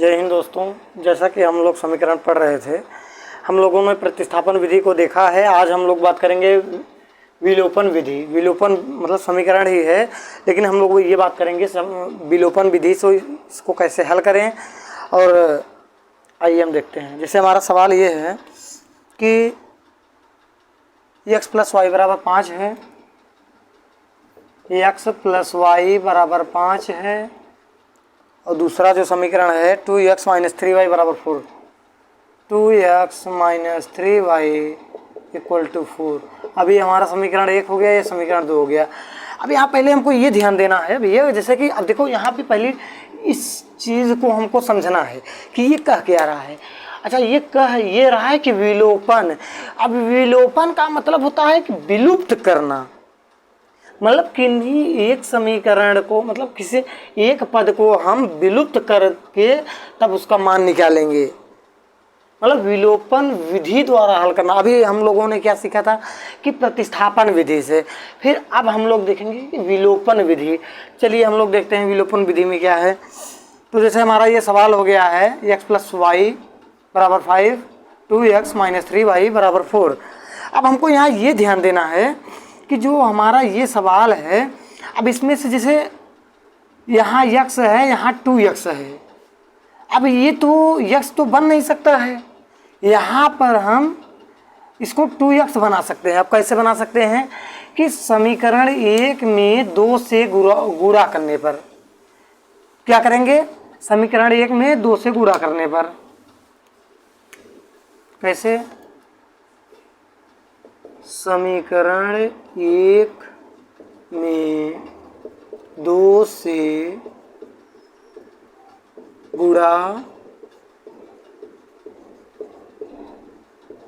जय हिंद दोस्तों। जैसा कि हम लोग समीकरण पढ़ रहे थे, हम लोगों ने प्रतिस्थापन विधि को देखा है। आज हम लोग बात करेंगे विलोपन विधि। विलोपन मतलब समीकरण ही है, लेकिन हम लोग ये बात करेंगे विलोपन विधि से इसको कैसे हल करें। और आइए हम देखते हैं। जैसे हमारा सवाल ये है कि x + y = 5 है, x + y = 5 है, और दूसरा जो समीकरण है 2x - 3y = 4। 2x - 3y = 4। अभी हमारा समीकरण 1 हो गया, ये समीकरण 2 हो गया। अब यहाँ पहले हमको ये ध्यान देना है भैया, जैसे कि अब देखो यहाँ पे पहले इस चीज़ को हमको समझना है कि ये कह क्या रहा है। अच्छा, ये कह ये रहा है कि विलोपन। अब विलोपन का मतलब होता है कि विलुप्त करना, मतलब किन्हीं एक समीकरण को, मतलब किसी एक पद को हम विलुप्त करके तब उसका मान निकालेंगे, मतलब विलोपन विधि द्वारा हल करना। अभी हम लोगों ने क्या सीखा था कि प्रतिस्थापन विधि से, फिर अब हम लोग देखेंगे कि विलोपन विधि। चलिए हम लोग देखते हैं विलोपन विधि में क्या है। तो जैसे हमारा ये सवाल हो गया है x + y = 5, 2x - 3y = 4। अब हमको यहाँ ये ध्यान देना है कि जो हमारा ये सवाल है, अब इसमें से जैसे यहाँ x है, यहाँ 2x है। अब ये तो x तो बन नहीं सकता है, यहाँ पर हम इसको 2x बना सकते हैं। अब कैसे बना सकते हैं कि समीकरण 1 में 2 से गुणा करने पर क्या करेंगे, समीकरण 1 में 2 से गुणा करने पर कैसे, समीकरण 1 में 2 से गुणा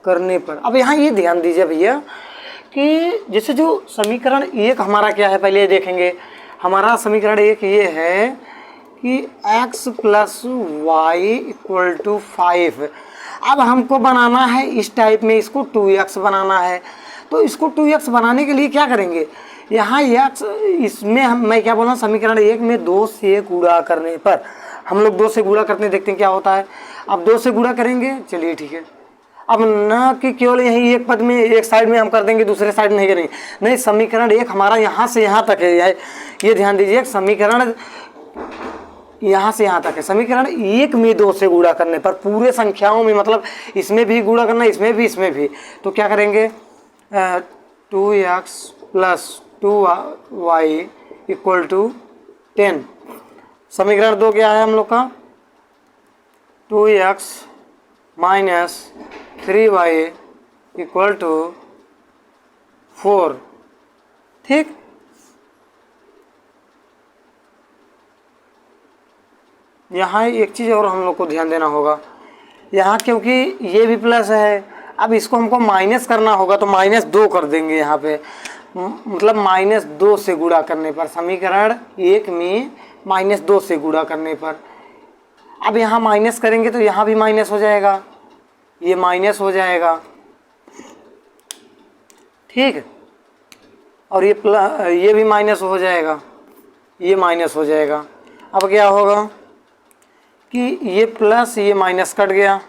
करने पर। अब यहाँ ये ध्यान दीजिए भैया कि जैसे जो समीकरण 1 हमारा क्या है, पहले देखेंगे। हमारा समीकरण 1 ये है कि x + y = 5। अब हमको बनाना है इस टाइप में, इसको 2x बनाना है। तो इसको 2x बनाने के लिए क्या करेंगे, यहाँ x इसमें मैं क्या बोला, समीकरण 1 में 2 से गुणा करने पर हम लोग 2 से गुणा करते देखते हैं क्या होता है। अब 2 से गुणा करेंगे, चलिए ठीक है। अब न कि केवल यही एक पद में, एक साइड में हम कर देंगे, दूसरे साइड नहीं करेंगे। नहीं, समीकरण 1 हमारा यहाँ से यहाँ तक है। ये ध्यान दीजिए, समीकरण यहाँ से यहाँ तक है। समीकरण 1 में 2 से गुणा करने पर पूरे संख्याओं में, मतलब इसमें भी गुणा करना, इसमें भी, इसमें भी, तो क्या करेंगे 2x + 2y = 10। समीकरण 2 क्या है हम लोग का, 2x - 3y = 4। ठीक, यहाँ एक चीज़ और हम लोग को ध्यान देना होगा। यहाँ क्योंकि ये भी प्लस है, अब इसको हमको माइनस करना होगा, तो -2 कर देंगे यहाँ पे, मतलब -2 से गुणा करने पर, समीकरण 1 में -2 से गुणा करने पर। अब यहाँ माइनस करेंगे तो यहाँ भी माइनस हो जाएगा, ये माइनस हो जाएगा, ठीक, और ये भी माइनस हो जाएगा, ये माइनस हो जाएगा। अब क्या होगा कि ये प्लस ये माइनस कट गया,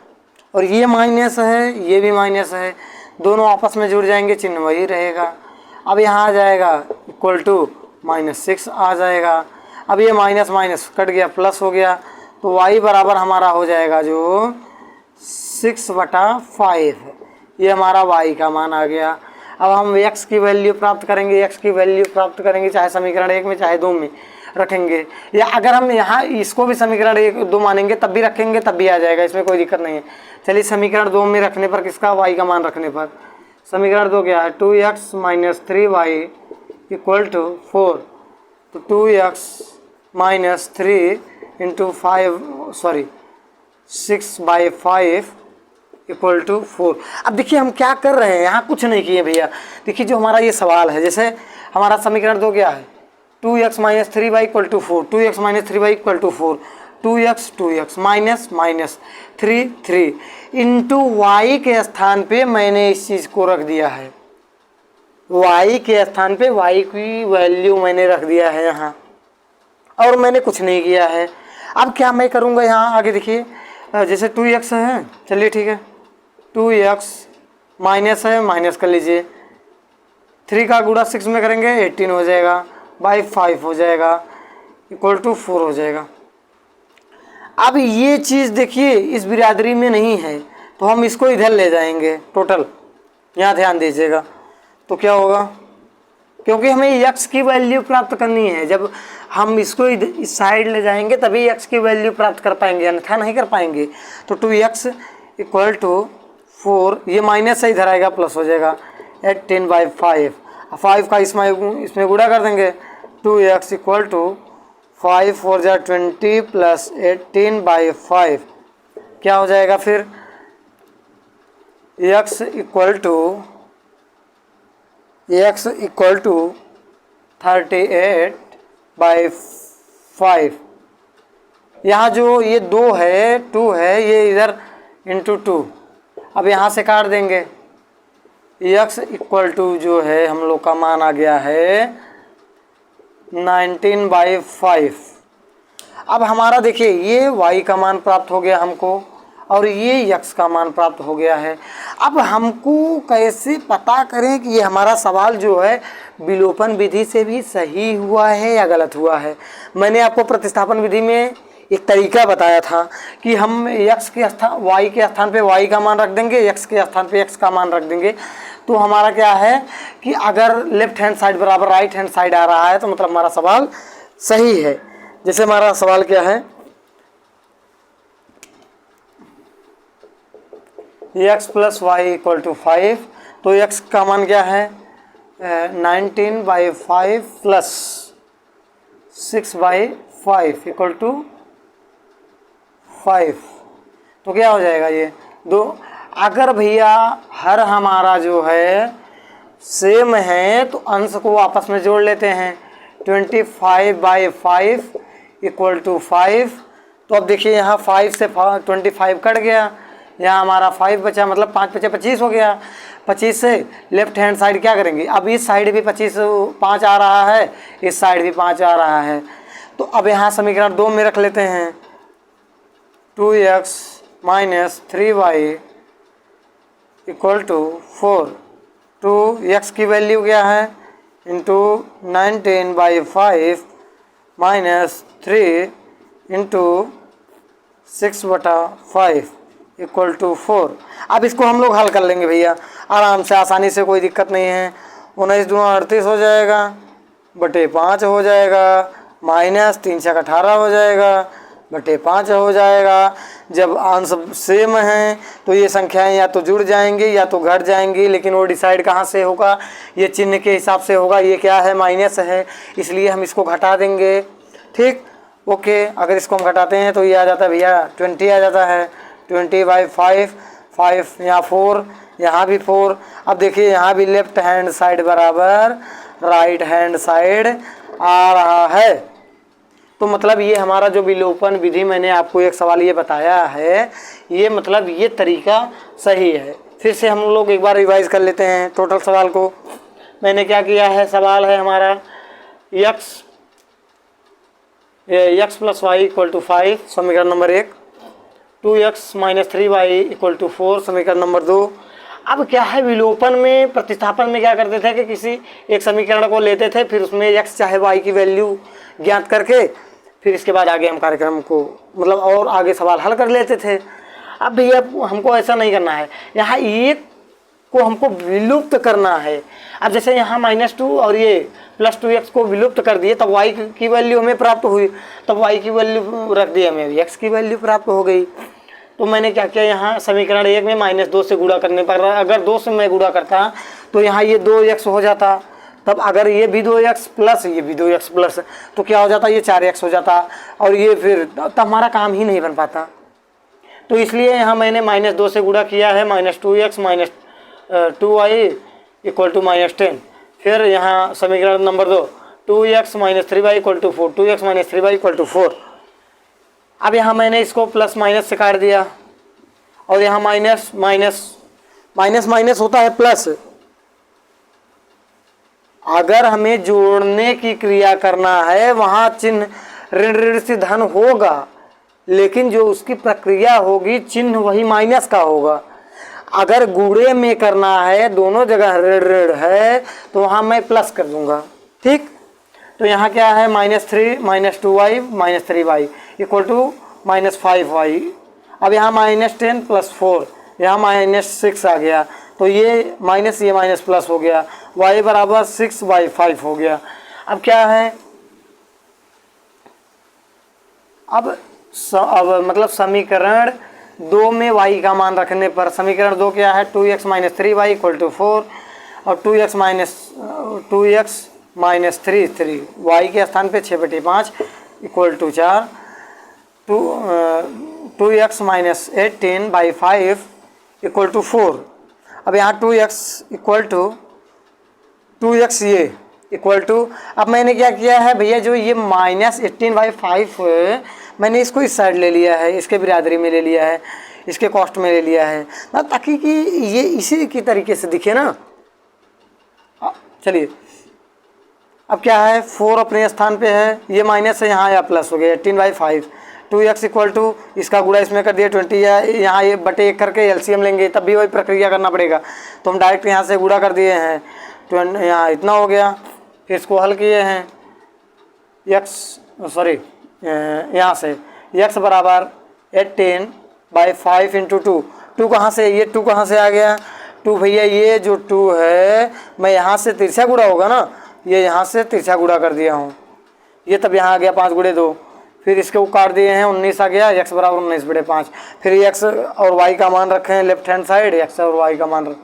और ये माइनस है, ये भी माइनस है, दोनों आपस में जुड़ जाएंगे, चिन्ह वही रहेगा। अब यहाँ आ जाएगा = -6 आ जाएगा। अब ये माइनस माइनस कट गया, प्लस हो गया, तो y बराबर हमारा हो जाएगा जो 6/5। ये हमारा y का मान आ गया। अब हम x की वैल्यू प्राप्त करेंगे, x की वैल्यू प्राप्त करेंगे, चाहे समीकरण 1 में चाहे 2 में रखेंगे, या अगर हम यहाँ इसको भी समीकरण 1 2 मानेंगे तब भी रखेंगे, तब भी आ जाएगा, इसमें कोई दिक्कत नहीं है। चलिए समीकरण 2 में रखने पर, किसका, y का मान रखने पर, समीकरण 2 क्या है, 2x - 3y = 4। तो 2x - 3 × 6/5 = 4। अब देखिए हम क्या कर रहे हैं, यहाँ कुछ नहीं किए भैया। देखिए जो हमारा ये सवाल है, जैसे हमारा समीकरण 2 क्या है, 2x - 3y = 4, 2x - 3y = 4, 2x 2x -3 3 into y के स्थान पे मैंने इस चीज़ को रख दिया है, y के स्थान पे y की वैल्यू मैंने रख दिया है यहाँ, और मैंने कुछ नहीं किया है। अब क्या मैं करूँगा यहाँ आगे देखिए, जैसे 2x है, चलिए ठीक है, 2x माइनस है, माइनस कर लीजिए, 3 का गुणा 6 में करेंगे 18 हो जाएगा, बाई 5 हो जाएगा, इक्वल टू 4 हो जाएगा। अब ये चीज़ देखिए इस बिरादरी में नहीं है, तो हम इसको इधर ले जाएंगे टोटल, यहाँ ध्यान दीजिएगा। तो क्या होगा, क्योंकि हमें x की वैल्यू प्राप्त करनी है, जब हम इसको इस साइड ले जाएंगे तभी x की वैल्यू प्राप्त कर पाएंगे, अन्यथा नहीं कर पाएंगे। तो 2x इक्वल टू 4, ये माइनस से इधर आएगा, प्लस हो जाएगा 18/5, 5 का इसमें गुणा कर देंगे, 2x इक्वल टू 5 4 जा 20 प्लस 18/5 क्या हो जाएगा फिर, x इक्वल टू 38/5। यहाँ जो ये 2 है 2 है, ये इधर इंटू 2, अब यहाँ से काट देंगे, x इक्वल टू जो है हम लोग का मान आ गया है 19/5। अब हमारा देखिए ये y का मान प्राप्त हो गया हमको, और ये x का मान प्राप्त हो गया है। अब हमको कैसे पता करें कि ये हमारा सवाल जो है विलोपन विधि से भी सही हुआ है या गलत हुआ है। मैंने आपको प्रतिस्थापन विधि में एक तरीका बताया था कि हम x के स्थान y के स्थान पे y का मान रख देंगे, x के स्थान पे x का मान रख देंगे, तो हमारा क्या है कि अगर लेफ्ट हैंड साइड बराबर राइट हैंड साइड आ रहा है तो मतलब हमारा सवाल सही है। जैसे हमारा सवाल क्या है, x plus y equal to 5, तो x का मान क्या है 19/5 प्लस 6/5 इक्वल टू 5, तो क्या हो जाएगा ये 2। अगर भैया हर हमारा जो है सेम है तो अंश को आपस में जोड़ लेते हैं, 25/5 इक्वल टू 5। तो अब देखिए यहाँ 5 से 25 कट गया, यहाँ हमारा 5 बचा, मतलब 5 बचे 25 हो गया। 25 से लेफ्ट हैंड साइड क्या करेंगे, अब इस साइड भी 5 आ रहा है, इस साइड भी 5 आ रहा है, तो अब यहाँ समीकरण 2 में रख लेते हैं, 2x minus 3y equal to 4। 2x की वैल्यू क्या है into 19/5 minus 3 into 6/5 equal to 4। अब इसको हम लोग हल कर लेंगे भैया आराम से, आसानी से, कोई दिक्कत नहीं है। 19 दूना 38 हो जाएगा, बटे 5 हो जाएगा, माइनस 3 छक 18 हो जाएगा, बटे 5 हो जाएगा। जब अंश सेम हैं तो ये संख्याएं या तो जुड़ जाएंगी या तो घट जाएंगी, लेकिन वो डिसाइड कहाँ से होगा, ये चिन्ह के हिसाब से होगा। ये क्या है, माइनस है, इसलिए हम इसको घटा देंगे, ठीक, ओके। अगर इसको हम घटाते हैं तो ये आ जाता है भैया 20 आ जाता है, 20/5, 5 यहाँ 4, यहाँ भी 4। अब देखिए यहाँ भी लेफ्ट हैंड साइड बराबर राइट हैंड साइड आ रहा है, तो मतलब ये हमारा जो विलोपन विधि मैंने आपको एक सवाल ये बताया है, ये मतलब ये तरीका सही है। फिर से हम लोग एक बार रिवाइज कर लेते हैं टोटल सवाल को। मैंने क्या किया है, सवाल है हमारा x plus y equal to 5 समीकरण number 1, 2x minus 3y equal to 4 समीकरण नंबर 2। अब क्या है, विलोपन में प्रतिस्थापन में क्या करते थे कि किसी एक समीकरण को लेते थे, फिर उसमें x चाहे y की वैल्यू ज्ञात करके फिर इसके बाद आगे हम कार्यक्रम को मतलब और आगे सवाल हल कर लेते थे। अब भैया हमको ऐसा नहीं करना है, यहाँ एक को हमको विलुप्त करना है। अब जैसे यहाँ -2 और ये प्लस 2x को विलुप्त कर दिए, तब y की वैल्यू हमें प्राप्त हुई, तब y की वैल्यू रख दी हमें, x की वैल्यू प्राप्त हो गई। तो मैंने क्या किया, यहाँ समीकरण 1 में -2 से गुणा करने पर, अगर 2 से मैं गुणा करता तो यहाँ ये 2x हो जाता, तब अगर ये भी 2x प्लस ये भी 2x प्लस, तो क्या हो जाता, ये 4x हो जाता, और ये फिर तब हमारा काम ही नहीं बन पाता। तो इसलिए यहाँ मैंने -2 से गुणा किया है, -2x minus 2y equal to -10। फिर यहाँ समीकरण number 2, 2x minus 3y equal to 4, 2x minus 3y equal to 4। अब यहाँ मैंने इसको प्लस माइनस से काट दिया, और यहाँ माइनस माइनस माइनस माइनस होता है प्लस। अगर हमें जोड़ने की क्रिया करना है वहाँ चिन्ह ऋण ऋण से धन होगा, लेकिन जो उसकी प्रक्रिया होगी चिन्ह वही माइनस का होगा। अगर गुणे में करना है, दोनों जगह ऋण ऋण है, तो वहाँ मैं प्लस कर दूंगा। ठीक, तो यहाँ क्या है, -3 -2y -3y equal to -5y। अब यहाँ -10 + 4, यहाँ -6 आ गया, तो ये माइनस प्लस हो गया, y बराबर 6/5 हो गया। अब क्या है, अब मतलब समीकरण 2 में y का मान रखने पर समीकरण 2 क्या है, 2x - 3y इक्वल टू 4 और 2x - 3 y के स्थान पे 6/5 equal to 4, 2x - 18/5 equal to 4। अब यहाँ 2x इक्वल टू 2x ये इक्वल टू, अब मैंने क्या किया है भैया, जो ये -18/5 मैंने इसको इस साइड ले लिया है, इसके बिरादरी में ले लिया है, इसके कॉस्ट में ले लिया है ना, ताकि कि ये इसी की तरीके से दिखे ना। चलिए, अब क्या है, 4 अपने स्थान पे है, ये माइनस है, यहाँ या प्लस हो गया 18/5। 2x इक्वल टू, इसका गुणा इसमें कर दिया 20, या यहाँ ये बटे 1 करके एलसीएम लेंगे, तब भी वही प्रक्रिया करना पड़ेगा, तो हम डायरेक्ट यहाँ से गुणा कर दिए हैं, यहाँ इतना हो गया। फिर इसको हल किए हैं, यहाँ से x बराबर 18/5 × 2। 2 कहाँ से, ये 2 कहाँ से आ गया, 2 भैया ये जो 2 है, मैं यहाँ से तिरछा गुणा होगा ना, ये यहाँ से तिरछा गुणा कर दिया हूँ, ये तब यहाँ आ गया 5 × 2, फिर इसके वो काट दिए हैं, 19 आ गया, x बराबर 19/5। फिर x और y का मान रखे हैं लेफ्ट हैंड साइड, x और y का मान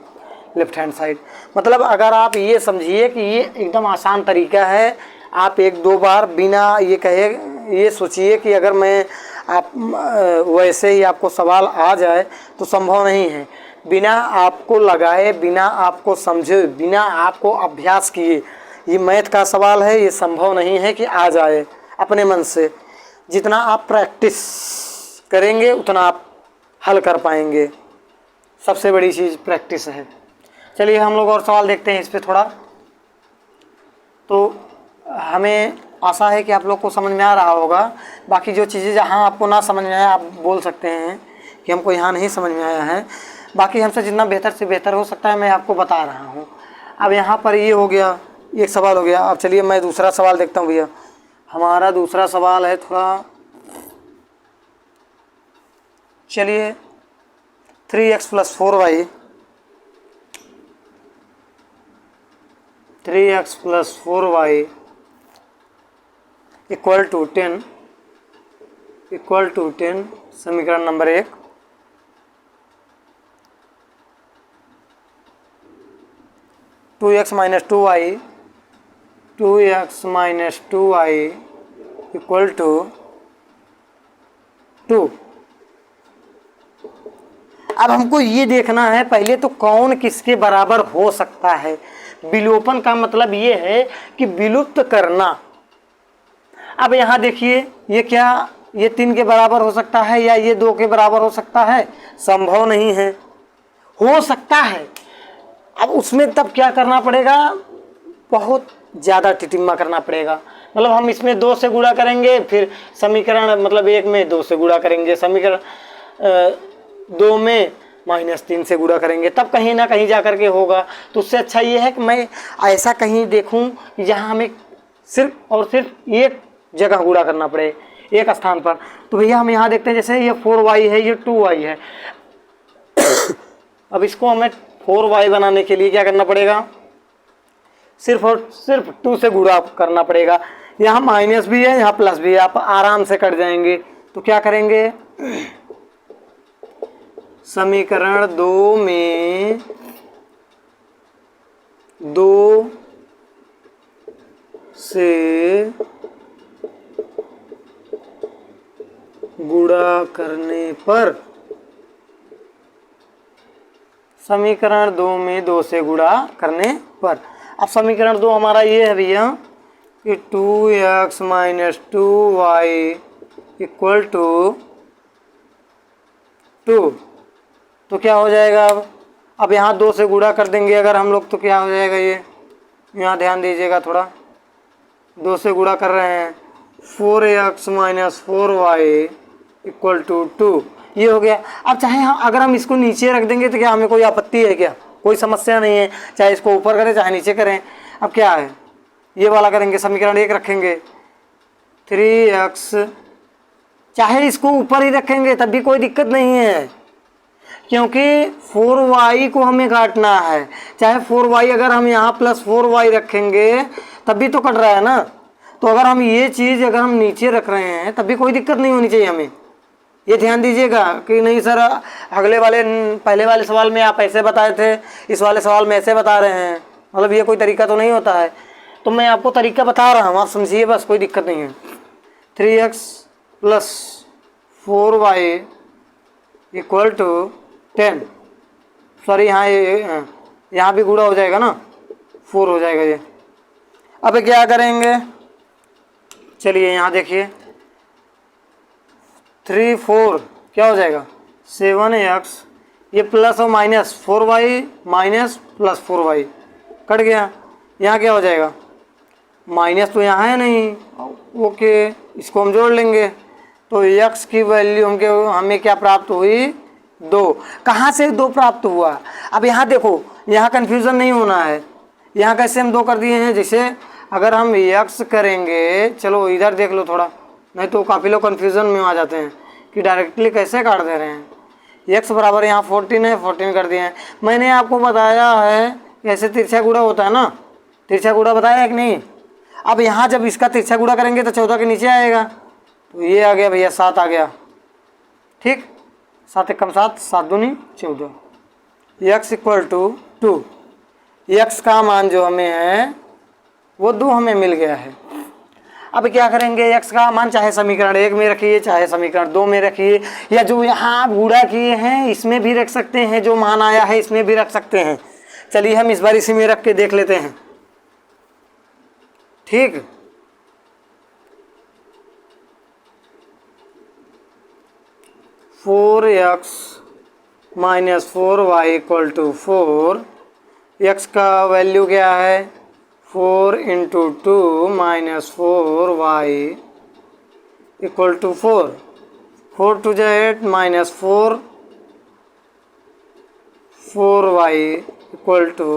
लेफ्ट हैंड साइड। मतलब अगर आप ये समझिए कि ये एकदम आसान तरीका है, आप 1-2 बार बिना ये कहे, ये सोचिए कि अगर मैं आप वैसे ही आपको सवाल आ जाए तो संभव नहीं है। बिना आपको लगाए, बिना आपको समझे, बिना आपको अभ्यास किए, ये मैथ का सवाल है, ये संभव नहीं है कि आ जाए अपने मन से। जितना आप प्रैक्टिस करेंगे उतना आप हल कर पाएंगे, सबसे बड़ी चीज़ प्रैक्टिस है। चलिए हम लोग और सवाल देखते हैं इस पे थोड़ा। तो हमें आशा है कि आप लोग को समझ में आ रहा होगा। बाकी जो चीज़ें जहाँ आपको ना समझ में आए आप बोल सकते हैं कि हमको यहाँ नहीं समझ में आया है, बाकी हमसे जितना बेहतर से बेहतर हो सकता है मैं आपको बता रहा हूँ। अब यहाँ पर ये हो गया, एक सवाल हो गया। अब चलिए मैं दूसरा सवाल देखता हूँ भैया। हमारा दूसरा सवाल है थोड़ा, चलिए 3x + 4y 3x + 4y equal to 10 समीकरण number 1। Two x minus two y equal to 2। अब हमको ये देखना है पहले तो कौन किसके बराबर हो सकता है। विलोपन का मतलब ये है कि विलुप्त करना। अब यहाँ देखिए, ये क्या, ये 3 के बराबर हो सकता है या ये 2 के बराबर हो सकता है? संभव नहीं है। हो सकता है, अब उसमें तब क्या करना पड़ेगा, बहुत ज़्यादा टिटिम्मा करना पड़ेगा। मतलब हम इसमें 2 से गुणा करेंगे, फिर समीकरण मतलब 1 में 2 से गुणा करेंगे, समीकरण 2 में -3 से गुणा करेंगे, तब कहीं ना कहीं जा कर के होगा। तो उससे अच्छा ये है कि मैं ऐसा कहीं देखूं कि जहां हमें सिर्फ और सिर्फ एक जगह गुणा करना पड़े, एक स्थान पर। तो भैया हम यहाँ देखते हैं, जैसे ये 4y है, ये 2y है। अब इसको हमें 4y बनाने के लिए क्या करना पड़ेगा, सिर्फ और सिर्फ 2 से गुणा करना पड़ेगा। यहाँ माइनस भी है, यहाँ प्लस भी है, आप आराम से कट जाएंगे। तो क्या करेंगे, समीकरण 2 में 2 से गुणा करने पर, समीकरण 2 में 2 से गुणा करने पर, अब समीकरण 2 हमारा ये है भैया कि 2x - 2y इक्वल टू 2। तो क्या हो जाएगा, अब यहाँ 2 से गुणा कर देंगे अगर हम लोग, तो क्या हो जाएगा, ये यहाँ ध्यान दीजिएगा थोड़ा, 2 से गुणा कर रहे हैं, 4x - 4y इक्वल टू 2, ये हो गया। अब चाहे हम अगर हम इसको नीचे रख देंगे तो क्या हमें कोई आपत्ति है क्या? कोई समस्या नहीं है, चाहे इसको ऊपर करें चाहे नीचे करें। अब क्या है, ये वाला करेंगे, समीकरण 1 रखेंगे 3x, चाहे इसको ऊपर ही रखेंगे तब भी कोई दिक्कत नहीं है, क्योंकि 4y को हमें काटना है। चाहे 4y अगर हम यहाँ प्लस 4y रखेंगे तब भी तो कट रहा है ना। तो अगर हम ये चीज़ अगर हम नीचे रख रहे हैं तब भी कोई दिक्कत नहीं होनी चाहिए हमें। ये ध्यान दीजिएगा कि नहीं सर अगले वाले पहले वाले सवाल में आप ऐसे बताए थे, इस वाले सवाल में ऐसे बता रहे हैं, मतलब ये कोई तरीका तो नहीं होता है। तो मैं आपको तरीका बता रहा हूँ, आप समझिए बस, कोई दिक्कत नहीं है। 3x plus 4y equal to 10, sorry यहाँ भी गुणा हो जाएगा ना, 4 हो जाएगा ये। अब क्या करेंगे, चलिए यहाँ देखिए 3 4 क्या हो जाएगा 7x, ये प्लस और minus 4y minus plus 4y cut गया। यहाँ क्या हो जाएगा, माइनस तो यहाँ है नहीं, ओके इसको हम जोड़ लेंगे। तो x की वैल्यू हमें क्या प्राप्त हुई, 2। कहाँ से 2 प्राप्त हुआ? अब यहाँ देखो, यहाँ कन्फ्यूज़न नहीं होना है। यहाँ कैसे हम 2 कर दिए हैं, जैसे अगर हम x करेंगे, चलो इधर देख लो थोड़ा, नहीं तो काफ़ी लोग कन्फ्यूज़न में आ जाते हैं कि डायरेक्टली कैसे काट दे रहे हैं। x बराबर यहाँ 14 है, 14 कर दिए हैं। मैंने आपको बताया है कैसे तिरछा गुणा होता है ना, तिरछा गुणा बताया है कि नहीं। अब यहाँ जब इसका तिरछा गुणा करेंगे तो 14 के नीचे आएगा, तो ये आ गया भैया 7 आ गया, ठीक। 7 एकम 7, 7 दूनी 14, x इक्वल टू 2। x का मान जो हमें है वो 2 हमें मिल गया है। अब क्या करेंगे, x का मान चाहे समीकरण 1 में रखिए चाहे समीकरण 2 में रखिए, या जो यहाँ आप गुणा किए हैं इसमें भी रख सकते हैं, जो मान आया है इसमें भी रख सकते हैं। चलिए हम इस बार इसी में रख के देख लेते हैं, ठीक। Four x minus 4y equal to 4, x का वैल्यू क्या है 4 into 2 minus 4y equal to 4, 4 to 8 minus 4y equal to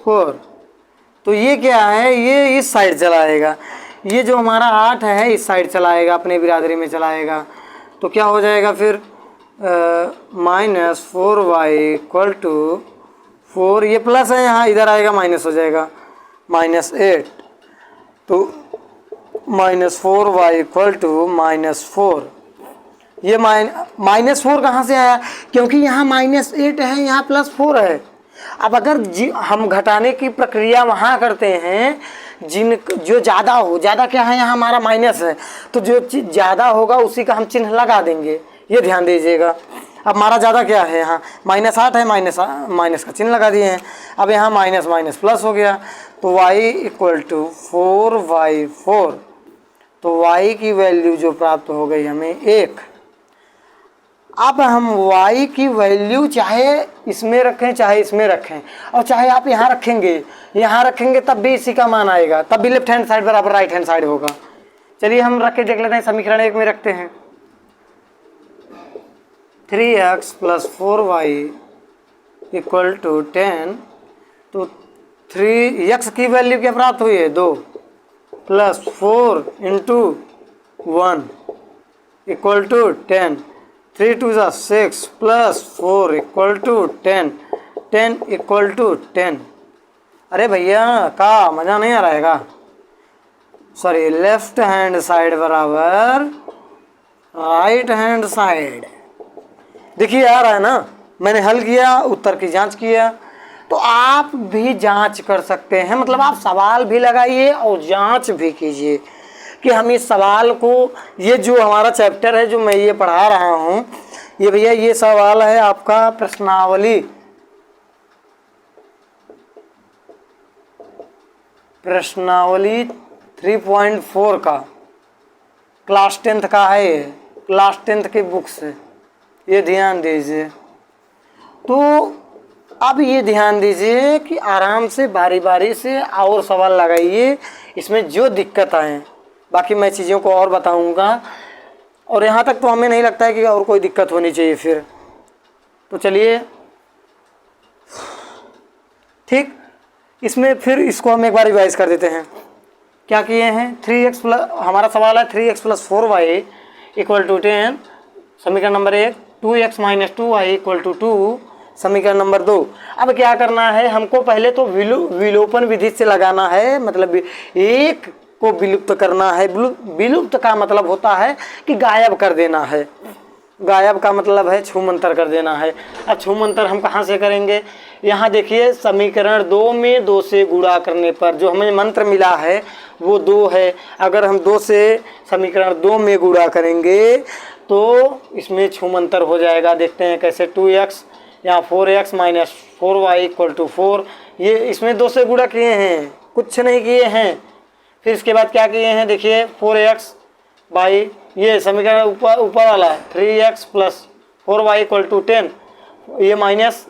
4। तो ये क्या है, ये इस साइड चलाएगा, ये जो हमारा 8 है इस साइड चलाएगा, अपने बिरादरी में चलाएगा। तो क्या हो जाएगा फिर माइनस 4y इक्वल टू 4, ये प्लस है यहाँ इधर आएगा माइनस हो जाएगा, माइनस 8। तो minus 4y equal to minus 4। ये माइनस 4 कहाँ से आया, क्योंकि यहाँ माइनस 8 है, यहाँ प्लस 4 है। अब अगर हम घटाने की प्रक्रिया वहाँ करते हैं जो ज़्यादा हो, ज़्यादा क्या है यहाँ हमारा माइनस है, तो जो चीज़ ज़्यादा होगा उसी का हम चिन्ह लगा देंगे, ये ध्यान दीजिएगा। अब हमारा ज़्यादा क्या है, यहाँ माइनस 8 है, माइनस का चिन्ह लगा दिए हैं। अब यहाँ माइनस माइनस प्लस हो गया, तो y इक्वल टू 4y4। तो y की वैल्यू जो प्राप्त हो गई हमें 1। अब हम y की वैल्यू चाहे इसमें रखें चाहे इसमें रखें, और चाहे आप यहाँ रखेंगे तब भी इसी का मान आएगा, तब भी लेफ्ट हैंड साइड बराबर राइट हैंड साइड होगा। चलिए हम रख के देख लेते हैं, समीकरण 1 में रखते हैं 3x plus 4y equal to 10। तो 3x की वैल्यू क्या प्राप्त हुई है 2, plus 4 into 1 equal to 10, 3 2 6 plus 4 equal to 10, 10 equal to 10। अरे भैया का मज़ा नहीं आ रहा है का, सॉरी लेफ्ट हैंड साइड बराबर राइट हैंड साइड। देखिए आ रहा है ना, मैंने हल किया, उत्तर की जांच किया। तो आप भी जांच कर सकते हैं, मतलब आप सवाल भी लगाइए और जांच भी कीजिए कि हम इस सवाल को, ये जो हमारा चैप्टर है जो मैं ये पढ़ा रहा हूँ, ये भैया ये सवाल है आपका प्रश्नावली 3.4 का, क्लास 10th का है, ये क्लास 10th की बुक से, ये ध्यान दीजिए। तो अब ये ध्यान दीजिए कि आराम से बारी बारी से और सवाल लगाइए, इसमें जो दिक्कत आए, बाकी मैं चीज़ों को और बताऊंगा। और यहाँ तक तो हमें नहीं लगता है कि और कोई दिक्कत होनी चाहिए फिर। तो चलिए ठीक, इसमें फिर इसको हम एक बार रिवाइज कर देते हैं। क्या किए हैं, 3x प्लस, हमारा सवाल है 3x plus 4y equal to 10, समीकरण number 1, 2x minus 2y equal to 2, समीकरण नंबर 2। अब क्या करना है, हमको पहले तो विलोपन विधि से लगाना है, मतलब एक को विलुप्त करना है। विलुप्त का मतलब होता है कि गायब कर देना है, गायब का मतलब है छूमंतर कर देना है। अब छूमंतर हम कहाँ से करेंगे, यहाँ देखिए समीकरण 2 में 2 से गुणा करने पर जो हमें मंत्र मिला है वो 2 है। अगर हम 2 से समीकरण 2 में गुणा करेंगे तो इसमें छूमंतर हो जाएगा। देखते हैं कैसे, 2x यहाँ 4x minus 4y equal to 4, ये इसमें 2 से गुणा किए हैं, कुछ नहीं किए हैं। फिर इसके बाद क्या किए हैं, देखिए 4x बाई ये समीकरण ऊपर वाला 3x plus 4y equal to 10, ये माइनस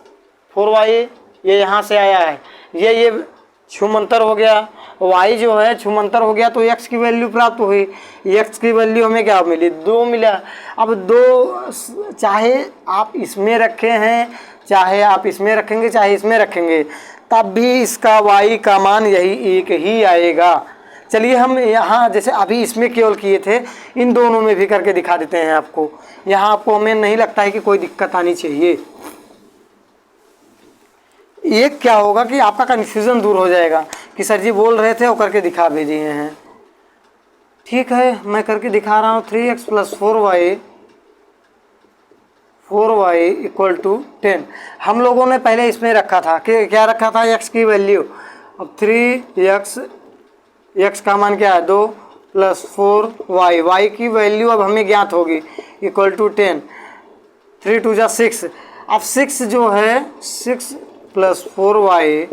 4y ये यहाँ से आया है, ये छूमंतर हो गया। y जो है छूमंतर हो गया तो x की वैल्यू प्राप्त हुई। x की वैल्यू हमें क्या मिली, 2 मिला। अब 2 चाहे आप इसमें रखे हैं, चाहे आप इसमें रखेंगे, चाहे इसमें रखेंगे, तब भी इसका y का मान यही एक ही आएगा। चलिए हम यहाँ जैसे अभी इसमें केवल किए थे, इन दोनों में भी करके दिखा देते हैं आपको। यहाँ आपको हमें नहीं लगता है कि कोई दिक्कत आनी चाहिए। एक क्या होगा कि आपका कन्फ्यूज़न दूर हो जाएगा कि सर जी बोल रहे थे और करके दिखा भी दिए हैं। ठीक है, मैं करके दिखा रहा हूँ। 3x plus 4y equal to 10, हम लोगों ने पहले इसमें रखा था कि क्या रखा था, x की वैल्यू। अब 3x का मान क्या है 2 प्लस 4y की वैल्यू अब हमें ज्ञात होगी इक्वल टू 10, 3 2 जा 6। अब 6 जो है 6 प्लस 4y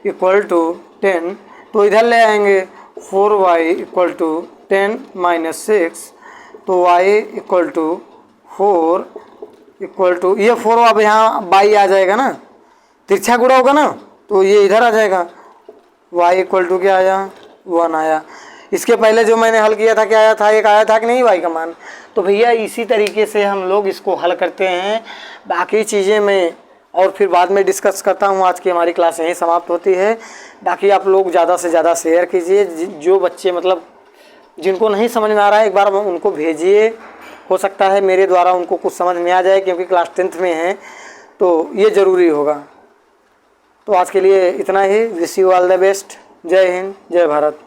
इक्वल टू 10, तो इधर ले आएंगे 4y इक्वल टू 10 माइनस 6, तो y equal to 4 equal to ये 4 अब यहाँ बाई आ जाएगा ना, तिरछा गुणा होगा ना, तो ये इधर आ जाएगा। y इक्वल टू क्या आया, 1 आया। इसके पहले जो मैंने हल किया था क्या आया था, एक आया था कि नहीं y का मान। तो भैया इसी तरीके से हम लोग इसको हल करते हैं। बाकी चीज़ें मैं और फिर बाद में डिस्कस करता हूँ। आज की हमारी क्लास यहीं समाप्त होती है। बाकी आप लोग ज़्यादा से ज़्यादा शेयर कीजिए, जो बच्चे मतलब जिनको नहीं समझ में आ रहा है एक बार उनको भेजिए, हो सकता है मेरे द्वारा उनको कुछ समझ में आ जाए, क्योंकि क्लास 10th में हैं तो ये ज़रूरी होगा। तो आज के लिए इतना ही। Wish you all the best. जय हिंद, जय भारत।